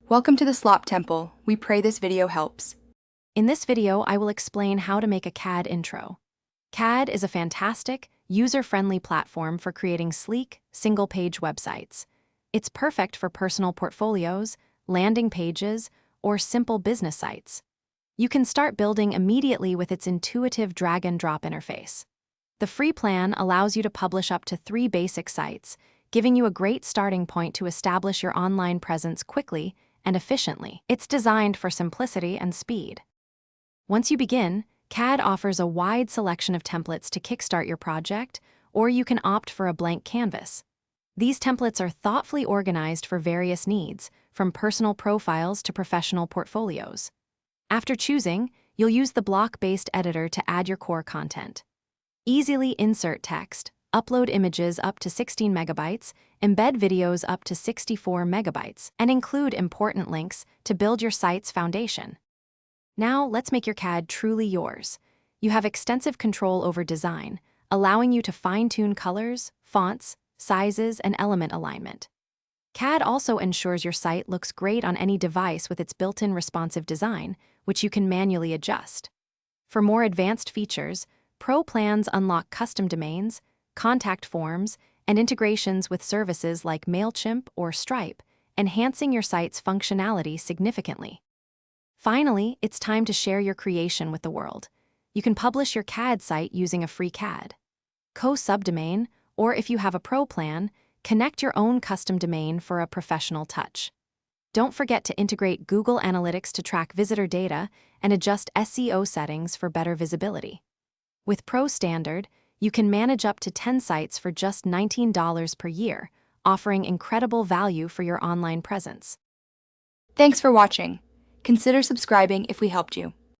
Welcome to the Slop Temple. We pray this video helps. In this video, I will explain how to make a CAD intro. CAD is a fantastic, user-friendly platform for creating sleek, single-page websites. It's perfect for personal portfolios, landing pages, or simple business sites. You can start building immediately with its intuitive drag-and-drop interface. The free plan allows you to publish up to 3 basic sites, giving you a great starting point to establish your online presence quickly and efficiently. It's designed for simplicity and speed. Once you begin, CAD offers a wide selection of templates to kickstart your project, or you can opt for a blank canvas. These templates are thoughtfully organized for various needs, from personal profiles to professional portfolios. After choosing, you'll use the block-based editor to add your core content. Easily insert text, upload images up to 16 megabytes, embed videos up to 64 megabytes, and include important links to build your site's foundation. Now, let's make your CAD truly yours. You have extensive control over design, allowing you to fine-tune colors, fonts, sizes, and element alignment. CAD also ensures your site looks great on any device with its built-in responsive design, which you can manually adjust. For more advanced features, Pro plans unlock custom domains, contact forms, and integrations with services like MailChimp or Stripe, enhancing your site's functionality significantly. Finally, it's time to share your creation with the world. You can publish your CAD site using a free CAD co-subdomain, or if you have a Pro plan, connect your own custom domain for a professional touch. Don't forget to integrate Google Analytics to track visitor data and adjust SEO settings for better visibility. With Pro Standard, you can manage up to 10 sites for just $19 per year, offering incredible value for your online presence. Thanks for watching. Consider subscribing if we helped you.